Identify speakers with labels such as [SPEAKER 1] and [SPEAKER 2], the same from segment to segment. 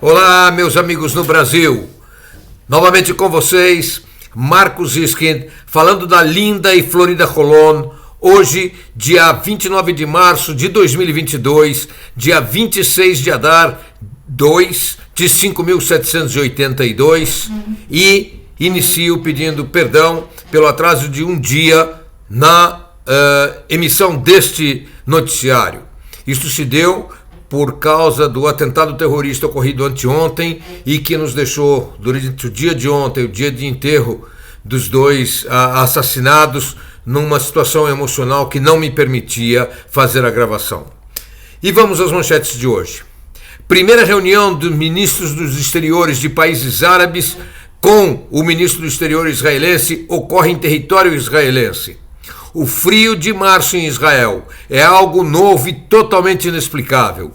[SPEAKER 1] Olá, meus amigos no Brasil. Novamente com vocês, Marcos Iskind, falando da linda e florida Colón. Hoje, dia 29 de março de 2022, dia 26 de Adar 2 de 5.782, e inicio pedindo perdão pelo atraso de um dia na emissão deste noticiário. Isto se deu por causa do atentado terrorista ocorrido anteontem e que nos deixou, durante o dia de ontem, o dia de enterro dos dois assassinados, numa situação emocional que não me permitia fazer a gravação. E vamos às manchetes de hoje. Primeira reunião dos ministros dos exteriores de países árabes com o ministro do exterior israelense ocorre em território israelense. O frio de março em Israel é algo novo e totalmente inexplicável.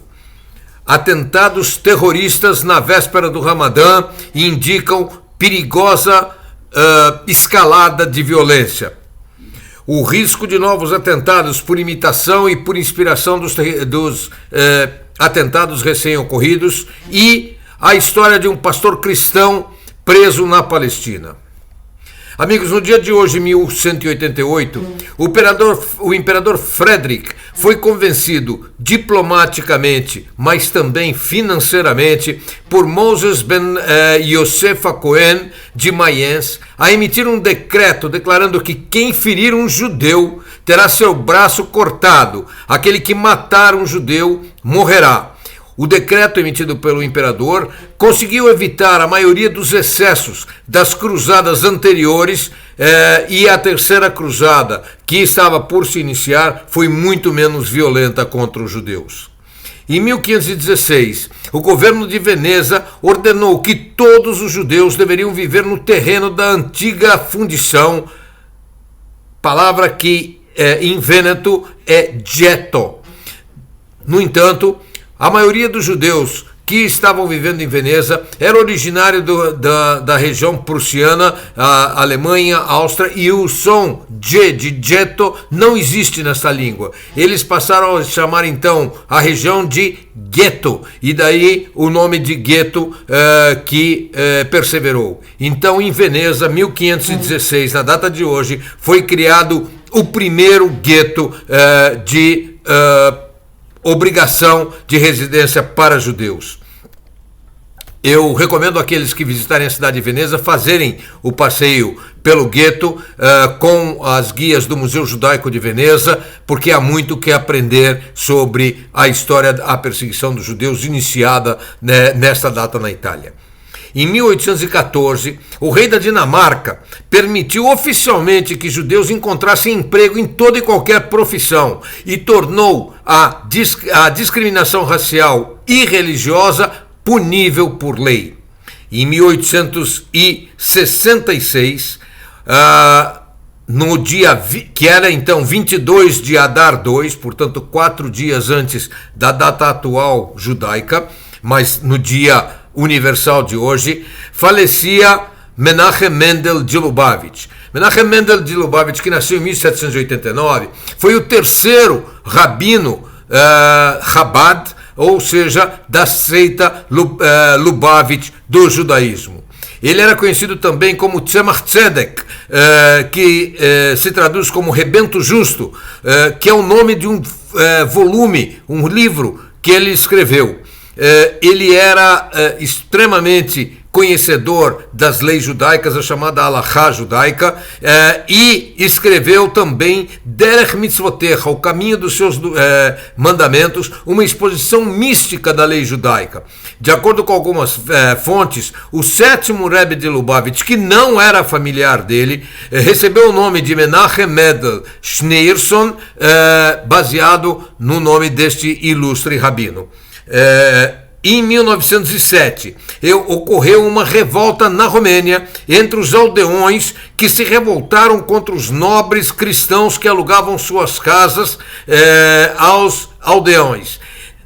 [SPEAKER 1] Atentados terroristas na véspera do Ramadã indicam perigosa escalada de violência. O risco de novos atentados por imitação e por inspiração dos atentados recém-ocorridos e a história de um pastor cristão preso na Palestina. Amigos, no dia de hoje, 1188, o imperador Frederick foi convencido diplomaticamente, mas também financeiramente, por Moses ben Yosef Cohen de Mayence, a emitir um decreto declarando que quem ferir um judeu terá seu braço cortado, aquele que matar um judeu morrerá. O decreto emitido pelo imperador conseguiu evitar a maioria dos excessos das cruzadas anteriores e a terceira cruzada, que estava por se iniciar, foi muito menos violenta contra os judeus. Em 1516, o governo de Veneza ordenou que todos os judeus deveriam viver no terreno da antiga fundição, palavra que em Vêneto é ghetto. No entanto, a maioria dos judeus que estavam vivendo em Veneza era originário da região prussiana, a Alemanha, a Áustria, e o som G de ghetto não existe nessa língua. Eles passaram a chamar então a região de gueto, e daí o nome de gueto que perseverou. Então, em Veneza, 1516, na data de hoje, foi criado o primeiro gueto de obrigação de residência para judeus. Eu recomendo àqueles que visitarem a cidade de Veneza fazerem o passeio pelo gueto com as guias do Museu Judaico de Veneza, porque há muito que aprender sobre a história da perseguição dos judeus iniciada nesta data na Itália. Em 1814, o rei da Dinamarca permitiu oficialmente que judeus encontrassem emprego em toda e qualquer profissão e tornou a discriminação racial e religiosa punível por lei. Em 1866, no dia que era então 22 de Adar 2, portanto 4 dias antes da data atual judaica, mas no dia universal de hoje, falecia Menachem Mendel de Lubavitch. Menachem Mendel de Lubavitch, que nasceu em 1789, foi o terceiro rabino Chabad, ou seja, da seita Lubavitch do judaísmo. Ele era conhecido também como Tzemach Tzedek, que se traduz como Rebento Justo, que é o nome de um volume, um livro que ele escreveu. Ele era extremamente conhecedor das leis judaicas, a chamada Halachá judaica, e escreveu também Derech Mitzvotecha, o caminho dos seus mandamentos, uma exposição mística da lei judaica. De acordo com algumas fontes, o sétimo Rebbe de Lubavitch, que não era familiar dele, recebeu o nome de Menachem Mendel Schneerson, baseado no nome deste ilustre rabino. Em 1907, ocorreu uma revolta na Romênia entre os aldeões que se revoltaram contra os nobres cristãos que alugavam suas casas aos aldeões.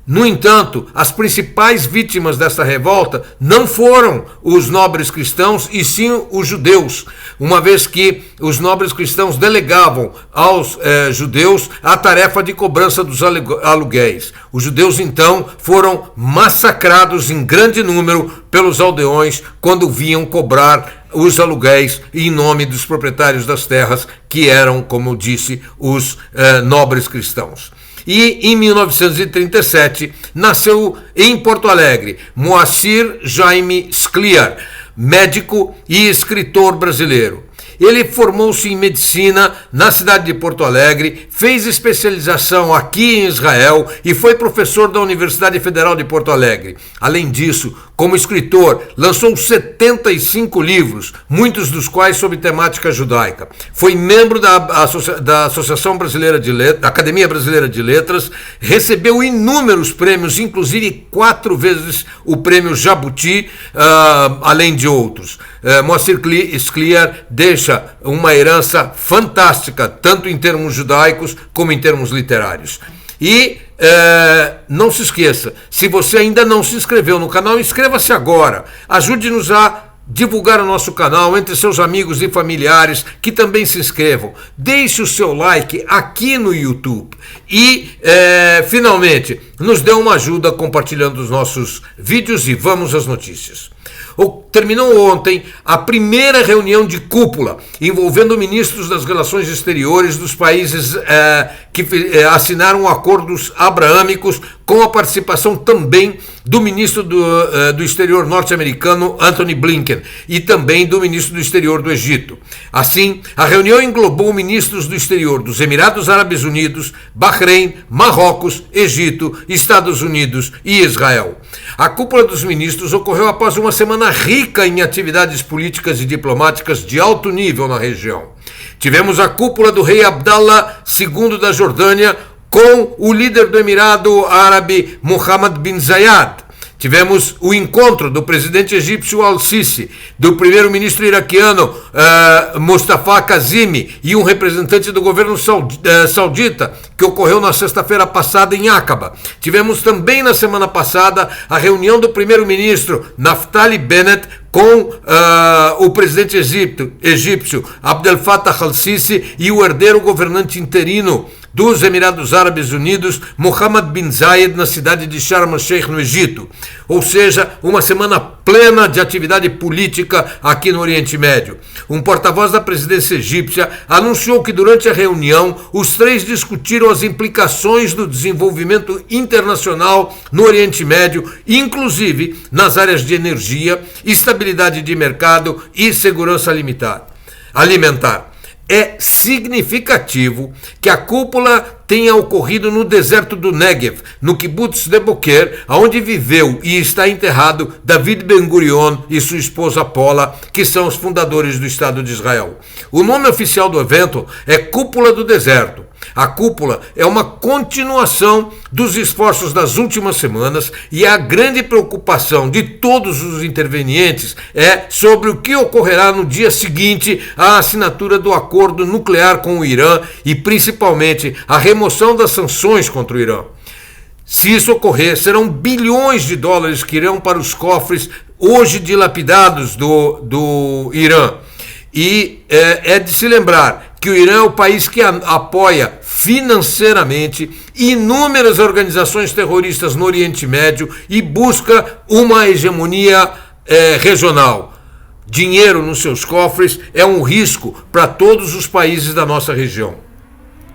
[SPEAKER 1] No entanto, as principais vítimas desta revolta não foram os nobres cristãos, e sim os judeus, uma vez que os nobres cristãos delegavam aos judeus a tarefa de cobrança dos aluguéis. Os judeus, então, foram massacrados em grande número pelos aldeões quando vinham cobrar os aluguéis em nome dos proprietários das terras, que eram, como eu disse, os nobres cristãos. E em 1937 nasceu em Porto Alegre Moacir Jaime Scliar, médico e escritor brasileiro. Ele formou-se em medicina na cidade de Porto Alegre, fez especialização aqui em Israel e foi professor da Universidade Federal de Porto Alegre. Além disso, como escritor, lançou 75 livros, muitos dos quais sobre temática judaica. Foi membro da Associação Brasileira de Letras, da Academia Brasileira de Letras, recebeu inúmeros prêmios, inclusive 4 vezes o prêmio Jabuti, além de outros. Moacir Scliar deixa uma herança fantástica, tanto em termos judaicos como em termos literários. E não se esqueça, se você ainda não se inscreveu no canal, inscreva-se agora. Ajude-nos a divulgar o nosso canal entre seus amigos e familiares que também se inscrevam. Deixe o seu like aqui no YouTube. E, finalmente, nos dê uma ajuda compartilhando os nossos vídeos e vamos às notícias. Terminou ontem a primeira reunião de cúpula envolvendo ministros das relações exteriores dos países que assinaram acordos abraâmicos, com a participação também do ministro do exterior norte-americano Antony Blinken e também do ministro do exterior do Egito. Assim, a reunião englobou ministros do exterior dos Emirados Árabes Unidos, Bahrein, Marrocos, Egito, Estados Unidos e Israel. A cúpula dos ministros ocorreu após uma semana rica em atividades políticas e diplomáticas de alto nível na região. Tivemos a cúpula do rei Abdallah II da Jordânia com o líder do Emirado Árabe Mohammed bin Zayed. Tivemos o encontro do presidente egípcio Al-Sisi, do primeiro-ministro iraquiano Mustafa Kazimi e um representante do governo saudita, que ocorreu na sexta-feira passada em Aqaba. Tivemos também na semana passada a reunião do primeiro-ministro Naftali Bennett com o presidente egípcio Abdel Fattah al-Sisi e o herdeiro governante interino dos Emirados Árabes Unidos, Mohammed bin Zayed, na cidade de Sharm el-Sheikh, no Egito. Ou seja, uma semana plena de atividade política aqui no Oriente Médio. Um porta-voz da presidência egípcia anunciou que durante a reunião os três discutiram as implicações do desenvolvimento internacional no Oriente Médio, inclusive nas áreas de energia, estabilidade de mercado e segurança alimentar. É significativo que a cúpula tenha ocorrido no deserto do Negev, no kibbutz de Boker, onde viveu e está enterrado David Ben-Gurion e sua esposa Paula, que são os fundadores do Estado de Israel. O nome oficial do evento é Cúpula do Deserto. A cúpula é uma continuação dos esforços das últimas semanas e a grande preocupação de todos os intervenientes é sobre o que ocorrerá no dia seguinte à assinatura do acordo nuclear com o Irã e principalmente a remoção das sanções contra o Irã. Se isso ocorrer, serão bilhões de dólares que irão para os cofres hoje dilapidados do Irã. E é de se lembrar que o Irã é o país que apoia financeiramente inúmeras organizações terroristas no Oriente Médio e busca uma hegemonia regional. Dinheiro nos seus cofres é um risco para todos os países da nossa região.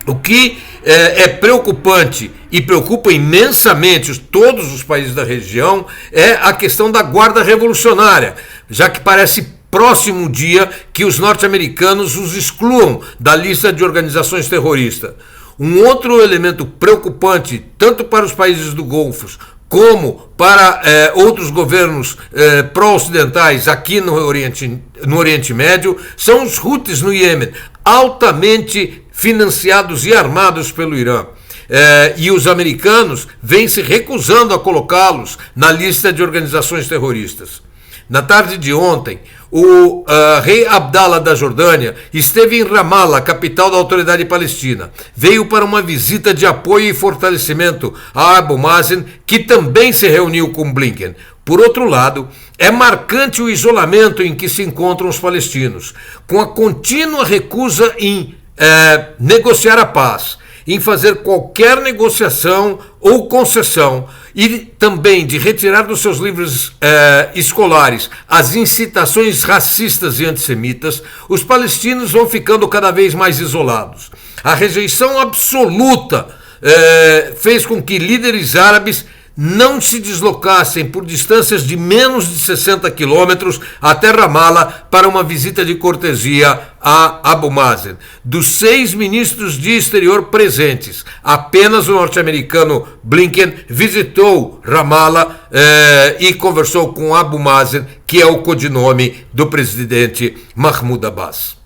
[SPEAKER 1] O que é preocupante e preocupa imensamente todos os países da região é a questão da guarda revolucionária, já que parece próximo dia que os norte-americanos os excluam da lista de organizações terroristas. Um outro elemento preocupante, tanto para os países do Golfo como para outros governos pró-ocidentais aqui no Oriente Médio, são os Houthis no Iêmen, altamente financiados e armados pelo Irã. E os americanos vêm se recusando a colocá-los na lista de organizações terroristas. na tarde de ontem, o rei Abdallah da Jordânia esteve em Ramallah, capital da autoridade palestina. Veio para uma visita de apoio e fortalecimento a Abu Mazen, que também se reuniu com Blinken. Por outro lado, é marcante o isolamento em que se encontram os palestinos, com a contínua recusa em negociar a paz, em fazer qualquer negociação ou concessão e também de retirar dos seus livros escolares as incitações racistas e antissemitas. Os palestinos vão ficando cada vez mais isolados. A rejeição absoluta fez com que líderes árabes não se deslocassem por distâncias de menos de 60 quilômetros até Ramallah para uma visita de cortesia a Abu Mazen. Dos 6 ministros de exterior presentes, apenas o norte-americano Blinken visitou Ramallah e conversou com Abu Mazen, que é o codinome do presidente Mahmoud Abbas.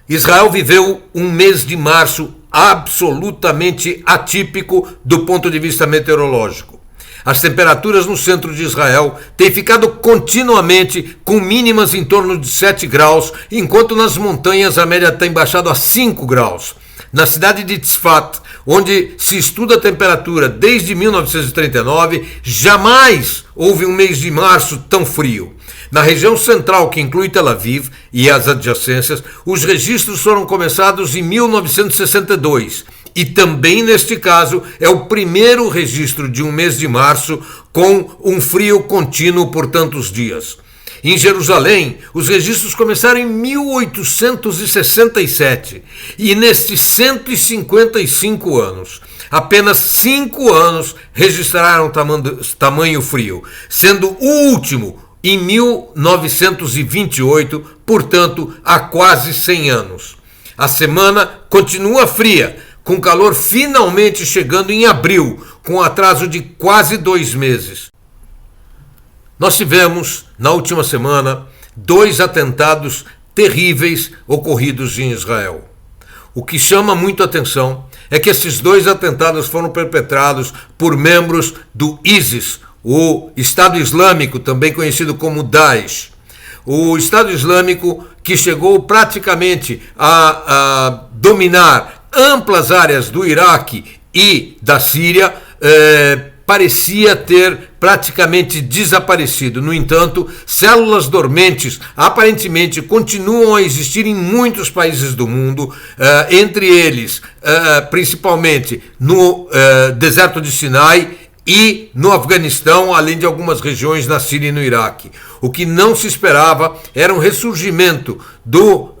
[SPEAKER 1] Israel viveu um mês de março absolutamente atípico do ponto de vista meteorológico. As temperaturas no centro de Israel têm ficado continuamente com mínimas em torno de 7 graus, enquanto nas montanhas a média tem baixado a 5 graus. Na cidade de Tzfat, onde se estuda a temperatura desde 1939, jamais houve um mês de março tão frio. Na região central, que inclui Tel Aviv e as adjacências, os registros foram começados em 1962 e também, neste caso, é o primeiro registro de um mês de março com um frio contínuo por tantos dias. Em Jerusalém, os registros começaram em 1867 e nestes 155 anos, apenas 5 anos registraram tamanho frio, sendo o último em 1928, portanto, há quase 100 anos. A semana continua fria, com calor finalmente chegando em abril, com atraso de quase 2 meses. Nós tivemos, na última semana, 2 atentados terríveis ocorridos em Israel. O que chama muito a atenção é que esses 2 atentados foram perpetrados por membros do ISIS, o Estado Islâmico, também conhecido como Daesh. O Estado Islâmico, que chegou praticamente a dominar amplas áreas do Iraque e da Síria, parecia ter praticamente desaparecido. No entanto, células dormentes aparentemente continuam a existir em muitos países do mundo, entre eles, principalmente no deserto de Sinai e no Afeganistão, além de algumas regiões na Síria e no Iraque. O que não se esperava era um ressurgimento do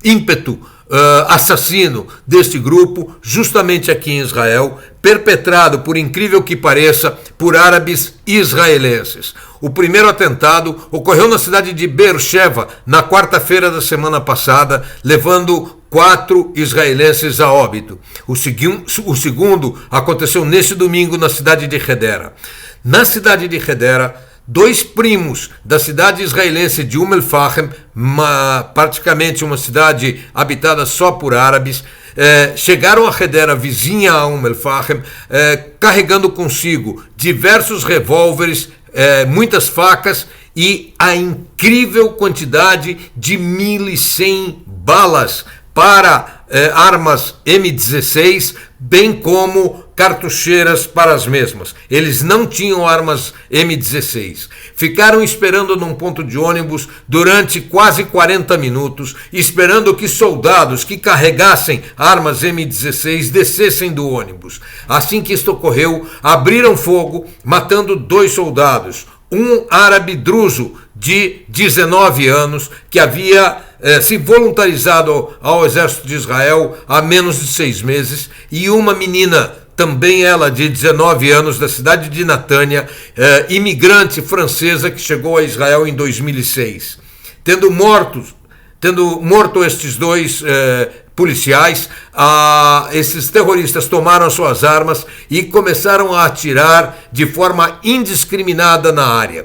[SPEAKER 1] ímpeto assassino deste grupo, justamente aqui em Israel, perpetrado, por incrível que pareça, por árabes israelenses. O primeiro atentado ocorreu na cidade de Beersheba, na quarta-feira da semana passada, levando 4 israelenses a óbito. O segundo aconteceu neste domingo na cidade de Hedera. Na cidade de Hedera, 2 primos da cidade israelense de El-Fahem, praticamente uma cidade habitada só por árabes, chegaram a Hedera, vizinha a El-Fahem, carregando consigo diversos revólveres, muitas facas e a incrível quantidade de 1.100 balas para armas M16, bem como cartucheiras para as mesmas. Eles não tinham armas M16. Ficaram esperando num ponto de ônibus durante quase 40 minutos, esperando que soldados que carregassem armas M16 descessem do ônibus. Assim que isto ocorreu, abriram fogo, matando 2 soldados. Um árabe druso de 19 anos que havia se voluntarizado ao exército de Israel há menos de 6 meses, e uma menina, também ela de 19 anos, da cidade de Natânia, imigrante francesa que chegou a Israel em 2006. Tendo morto estes 2 policiais, esses terroristas tomaram suas armas e começaram a atirar de forma indiscriminada na área.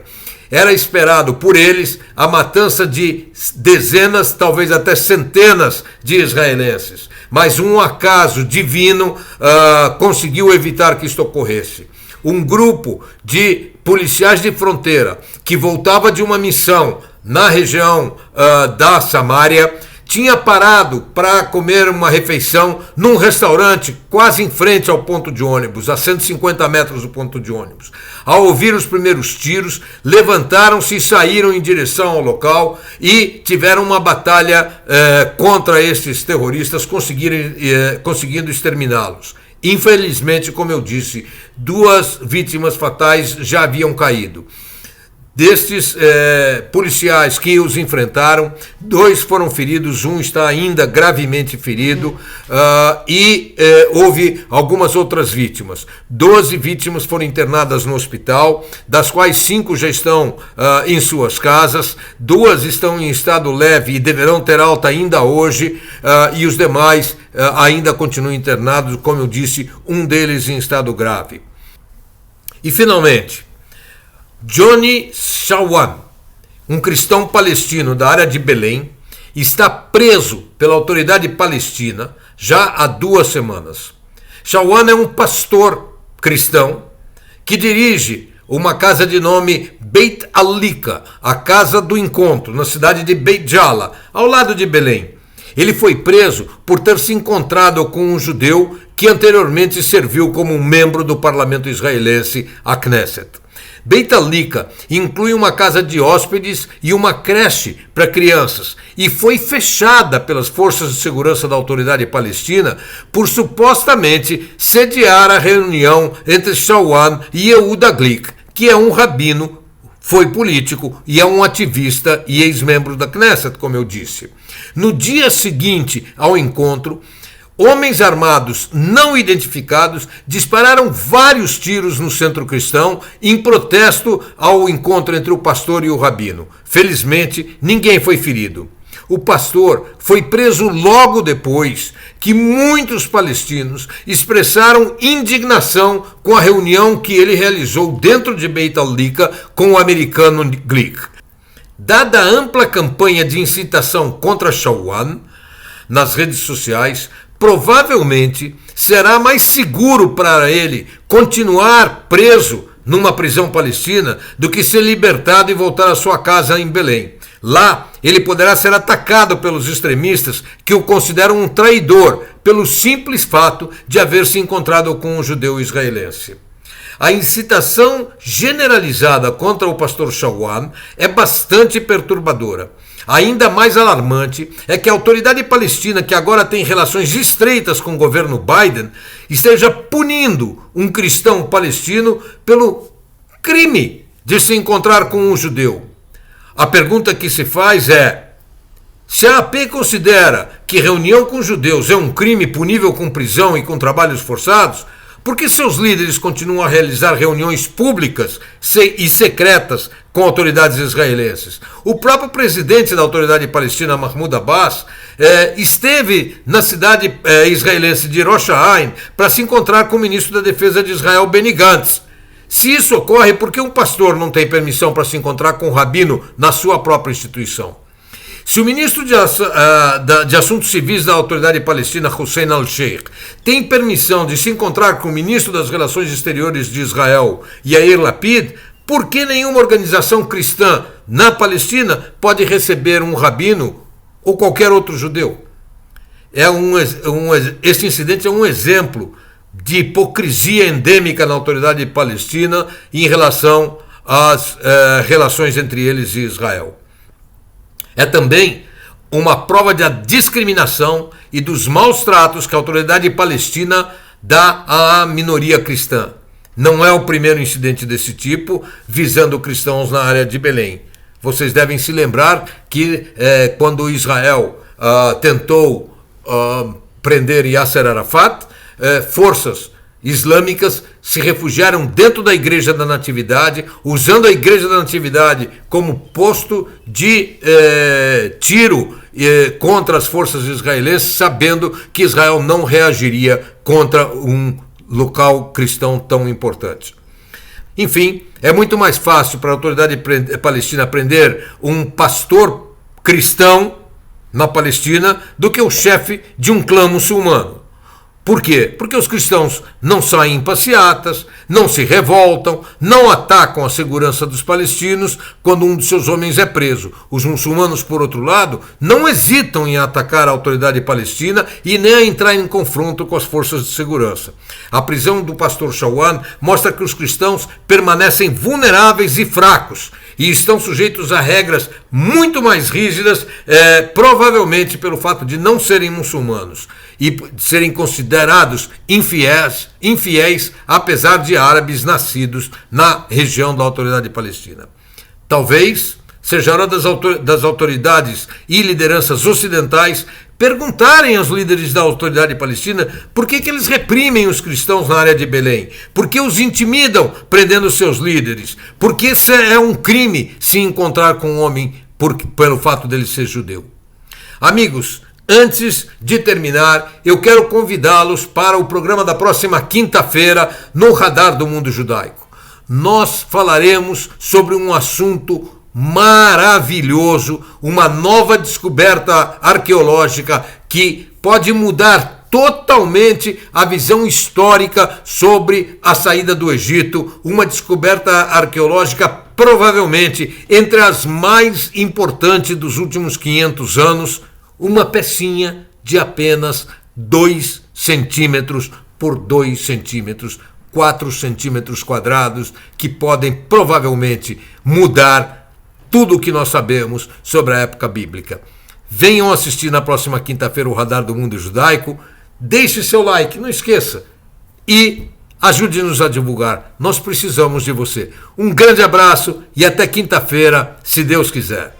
[SPEAKER 1] Era esperado por eles a matança de dezenas, talvez até centenas de israelenses. Mas um acaso divino conseguiu evitar que isto ocorresse. Um grupo de policiais de fronteira que voltava de uma missão na região da Samária, tinha parado para comer uma refeição num restaurante quase em frente ao ponto de ônibus, a 150 metros do ponto de ônibus. Ao ouvir os primeiros tiros, levantaram-se e saíram em direção ao local e tiveram uma batalha contra estes terroristas, conseguindo exterminá-los. Infelizmente, como eu disse, 2 vítimas fatais já haviam caído. Destes policiais que os enfrentaram, 2 foram feridos, 1 está ainda gravemente ferido e houve algumas outras vítimas. 12 vítimas foram internadas no hospital, das quais 5 já estão em suas casas, 2 estão em estado leve e deverão ter alta ainda hoje, e os demais ainda continuam internados, como eu disse, 1 deles em estado grave. E finalmente, Johnny Shawan, um cristão palestino da área de Belém, está preso pela autoridade palestina já há 2 semanas. Shawan é um pastor cristão que dirige uma casa de nome Beit Alika, a Casa do Encontro, na cidade de Beit Jala, ao lado de Belém. Ele foi preso por ter se encontrado com um judeu que anteriormente serviu como um membro do parlamento israelense, a Knesset. Beit Alika inclui uma casa de hóspedes e uma creche para crianças e foi fechada pelas forças de segurança da autoridade palestina por supostamente sediar a reunião entre Shawan e Yehuda Glick, que é um rabino, foi político e é um ativista e ex-membro da Knesset, como eu disse. No dia seguinte ao encontro, homens armados não identificados dispararam vários tiros no centro cristão em protesto ao encontro entre o pastor e o rabino. Felizmente, ninguém foi ferido. O pastor foi preso logo depois que muitos palestinos expressaram indignação com a reunião que ele realizou dentro de Beit Alika com o americano Glick. Dada a ampla campanha de incitação contra Shawan nas redes sociais, provavelmente será mais seguro para ele continuar preso numa prisão palestina do que ser libertado e voltar à sua casa em Belém. Lá, ele poderá ser atacado pelos extremistas que o consideram um traidor pelo simples fato de haver se encontrado com um judeu israelense. A incitação generalizada contra o pastor Shawan é bastante perturbadora. Ainda mais alarmante é que a autoridade palestina, que agora tem relações estreitas com o governo Biden, esteja punindo um cristão palestino pelo crime de se encontrar com um judeu. A pergunta que se faz é: se a AP considera que reunião com judeus é um crime punível com prisão e com trabalhos forçados, por que seus líderes continuam a realizar reuniões públicas e secretas com autoridades israelenses? O próprio presidente da autoridade palestina, Mahmoud Abbas, esteve na cidade israelense de Rosh Haim para se encontrar com o ministro da Defesa de Israel, Benny Gantz. Se isso ocorre, por que um pastor não tem permissão para se encontrar com um rabino na sua própria instituição? Se o ministro de Assuntos Civis da Autoridade Palestina, Hussein al-Sheikh, tem permissão de se encontrar com o ministro das Relações Exteriores de Israel, Yair Lapid, por que nenhuma organização cristã na Palestina pode receber um rabino ou qualquer outro judeu? Este incidente é um exemplo de hipocrisia endêmica na autoridade palestina em relação às relações entre eles e Israel. É também uma prova da discriminação e dos maus tratos que a autoridade palestina dá à minoria cristã. Não é o primeiro incidente desse tipo visando cristãos na área de Belém. Vocês devem se lembrar que quando Israel tentou prender Yasser Arafat, forças islâmicas se refugiaram dentro da Igreja da Natividade, usando a Igreja da Natividade como posto de tiro contra as forças israelenses, sabendo que Israel não reagiria contra um local cristão tão importante. Enfim, é muito mais fácil para a autoridade palestina prender um pastor cristão na Palestina do que o chefe de um clã muçulmano. Por quê? Porque os cristãos não saem em passeatas, não se revoltam, não atacam a segurança dos palestinos quando um de seus homens é preso. Os muçulmanos, por outro lado, não hesitam em atacar a autoridade palestina e nem a entrar em confronto com as forças de segurança. A prisão do pastor Shawan mostra que os cristãos permanecem vulneráveis e fracos e estão sujeitos a regras muito mais rígidas, provavelmente pelo fato de não serem muçulmanos e de serem considerados infiéis, apesar de árabes nascidos na região da autoridade palestina. Talvez seja hora das autoridades e lideranças ocidentais perguntarem aos líderes da autoridade palestina por que eles reprimem os cristãos na área de Belém, por que os intimidam prendendo seus líderes, por que é um crime se encontrar com um homem pelo fato dele ser judeu. Amigos, antes de terminar, eu quero convidá-los para o programa da próxima quinta-feira no Radar do Mundo Judaico. Nós falaremos sobre um assunto maravilhoso, uma nova descoberta arqueológica que pode mudar totalmente a visão histórica sobre a saída do Egito, uma descoberta arqueológica provavelmente entre as mais importantes dos últimos 500 anos, uma pecinha de apenas 2 centímetros por 2 centímetros, 4 centímetros quadrados, que podem provavelmente mudar tudo o que nós sabemos sobre a época bíblica. Venham assistir na próxima quinta-feira o Radar do Mundo Judaico. Deixe seu like, não esqueça. E ajude-nos a divulgar. Nós precisamos de você. Um grande abraço e até quinta-feira, se Deus quiser.